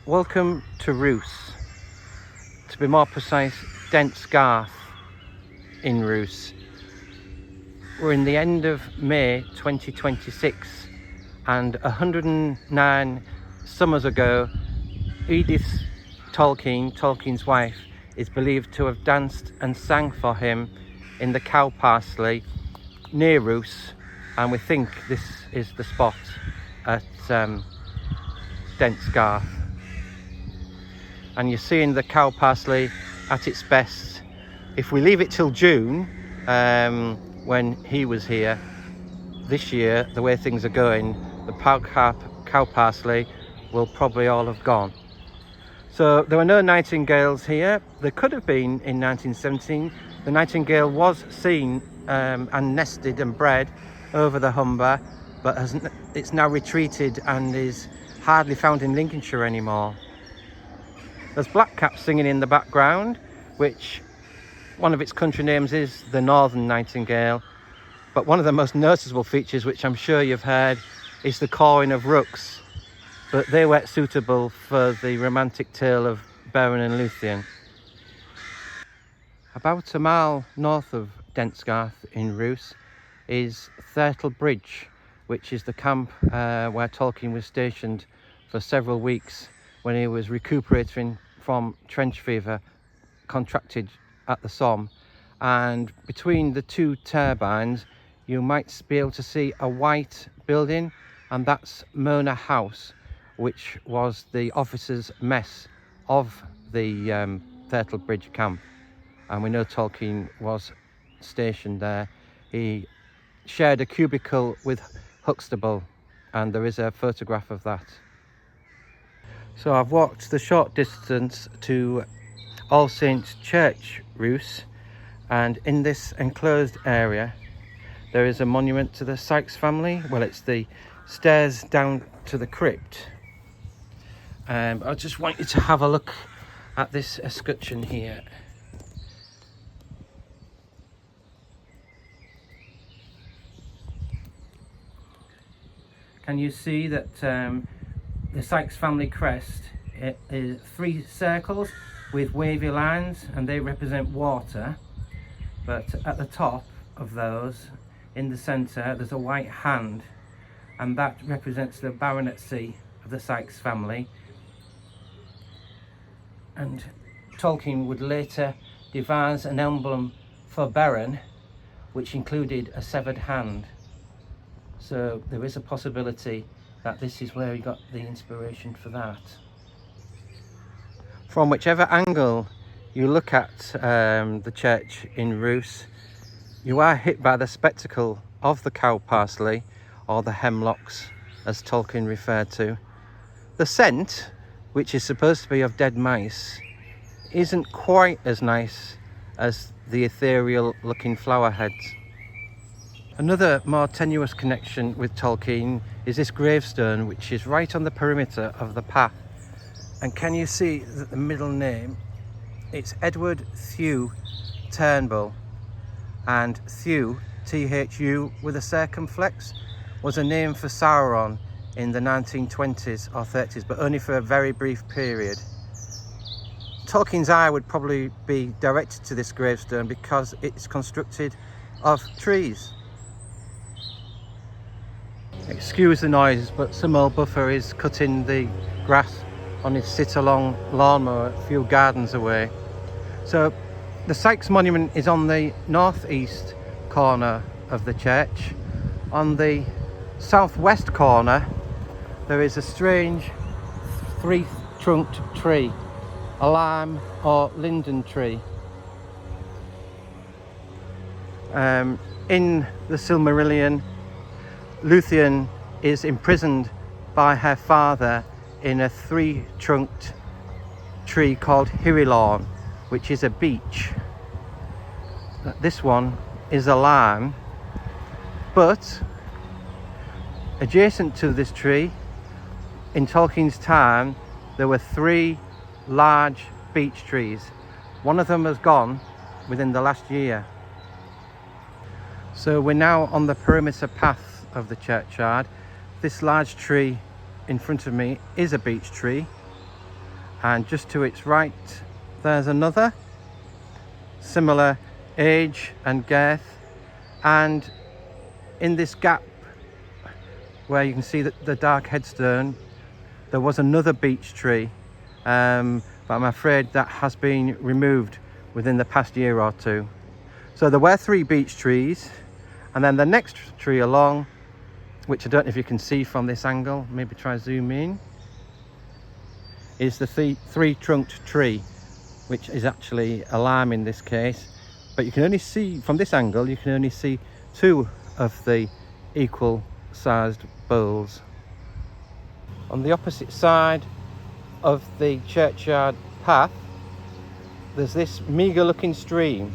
Welcome to Roos, to be more precise, Dents Garth in Roos. We're in the end of May 2026, and 109 summers ago, Edith Tolkien's wife, is believed to have danced and sang for him in the cow parsley near Roos, and we think this is the spot at Dents Garth. And you're seeing the cow parsley at its best. If we leave it till June, when he was here, this year, the way things are going, the cow parsley will probably all have gone. So there were no nightingales here. There could have been in 1917. The nightingale was seen and nested and bred over the Humber, but it's now retreated and is hardly found in Lincolnshire anymore. There's blackcap singing in the background, which one of its country names is the northern nightingale. But one of the most noticeable features, which I'm sure you've heard, is the cawing of rooks. But they weren't suitable for the romantic tale of Beren and Luthien. About a mile north of Dents Garth in Roos is Thirtle Bridge, which is the camp where Tolkien was stationed for several weeks when he was recuperating from trench fever contracted at the Somme. And between the two turbines you might be able to see a white building, and that's Mona House, which was the officers' mess of the Thirtle Bridge Camp. And we know Tolkien was stationed there. He shared a cubicle with Huxtable, and there is a photograph of that. So I've walked the short distance to All Saints Church, Roos, and in this enclosed area there is a monument to the Sykes family. Well, it's the stairs down to the crypt. I just want you to have a look at this escutcheon here. Can you see that the Sykes family crest is 3 circles with wavy lines, and they represent water, but at the top of those, in the centre, there's a white hand, and that represents the baronetcy of the Sykes family. And Tolkien would later devise an emblem for Beren which included a severed hand. So there is a possibility that this is where he got the inspiration for that. From whichever angle you look at the church in Roos, you are hit by the spectacle of the cow parsley, or the hemlocks as Tolkien referred to. The scent, which is supposed to be of dead mice, isn't quite as nice as the ethereal looking flower heads. Another more tenuous connection with Tolkien is this gravestone, which is right on the perimeter of the path. And can you see that the middle name, it's Edward Thew Turnbull, and Thew, Thu with a circumflex, was a name for Sauron in the 1920s or 30s, but only for a very brief period. Tolkien's eye would probably be directed to this gravestone because it's constructed of trees. Excuse the noise, but some old buffer is cutting the grass on his sit-along lawnmower a few gardens away. So the Sykes monument is on the northeast corner of the church. On the southwest corner there is a strange 3-trunked tree, a lime or linden tree. In the Silmarillion, Luthien is imprisoned by her father in a 3-trunked tree called Hirilorn, which is a beech. This one is a lime, but adjacent to this tree, in Tolkien's time, there were 3 large beech trees. One of them has gone within the last year. So we're now on the perimeter path of the churchyard. This large tree in front of me is a beech tree, and just to its right there's another similar age and girth, and in this gap where you can see that the dark headstone, there was another beech tree, but I'm afraid that has been removed within the past year or two. So there were 3 beech trees, and then the next tree along, which I don't know if you can see from this angle, maybe try zoom in, is the three-trunked tree, which is actually a lime in this case. But you can only see, from this angle, you can only see 2 of the equal sized boles. On the opposite side of the churchyard path, there's this meagre looking stream,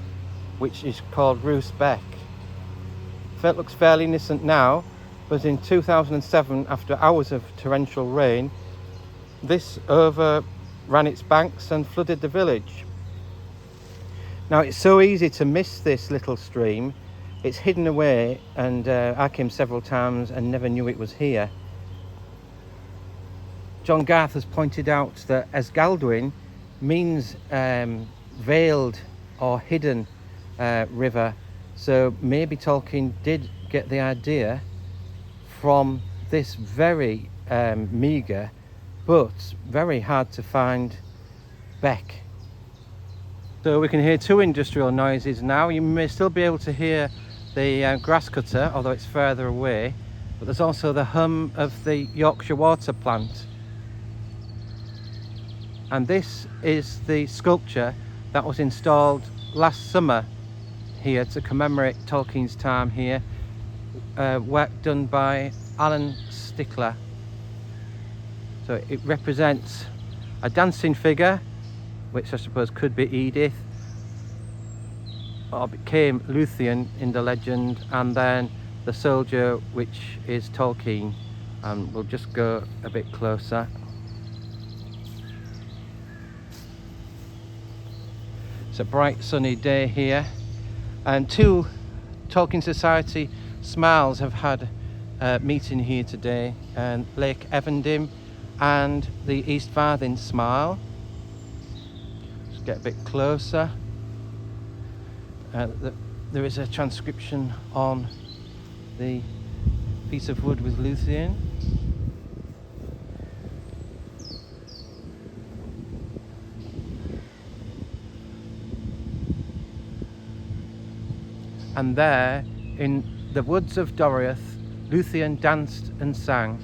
which is called Roos Beck. It looks fairly innocent now, but in 2007, after hours of torrential rain, this overran its banks and flooded the village. Now it's so easy to miss this little stream. It's hidden away, and I came several times and never knew it was here. John Garth has pointed out that Esgaldwyn means veiled or hidden river, so maybe Tolkien did get the idea from this very meagre but very hard to find beck. So we can hear 2 industrial noises now. You may still be able to hear the grass cutter, although it's further away, but there's also the hum of the Yorkshire water plant. And this is the sculpture that was installed last summer here to commemorate Tolkien's time here, work done by Allen Stickler. So it represents a dancing figure, which I suppose could be Edith, or became Luthien in the legend, and then the soldier, which is Tolkien. And we'll just go a bit closer. It's a bright sunny day here, and 2 Tolkien Society smiles have had a meeting here today, and Lake Evendim and the East Farthing smile. Just get a bit closer. There is a transcription on the piece of wood with Luthien. And there, in the woods of Doriath, Luthien danced and sang.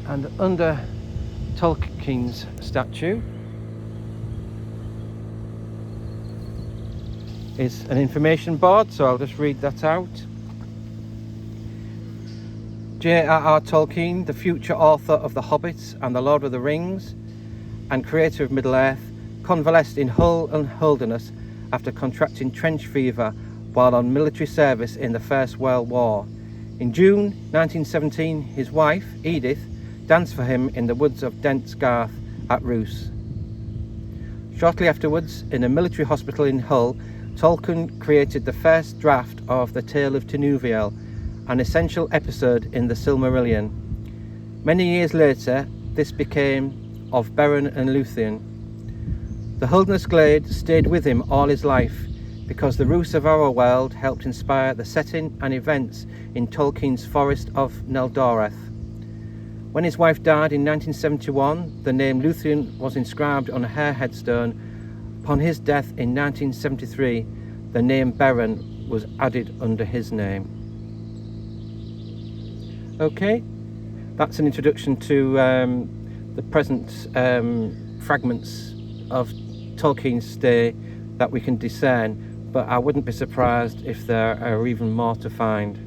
And under Tolkien's statue is an information board, so I'll just read that out. J.R.R. Tolkien, the future author of The Hobbit and The Lord of the Rings, and creator of Middle-earth, convalesced in Hull and Holderness after contracting trench fever while on military service in the First World War. In June 1917, his wife, Edith, danced for him in the woods of Dents Garth at Roos. Shortly afterwards, in a military hospital in Hull, Tolkien created the first draft of The Tale of Tinuviel, an essential episode in the Silmarillion. Many years later, this became of Beren and Luthien. The Hemlock Glade stayed with him all his life, because the Roos of our world helped inspire the setting and events in Tolkien's Forest of Neldoreth. When his wife died in 1971, the name Luthien was inscribed on her headstone. Upon his death in 1973, the name Beren was added under his name. Okay, that's an introduction to the present fragments of Tolkien's stay that we can discern, but I wouldn't be surprised if there are even more to find.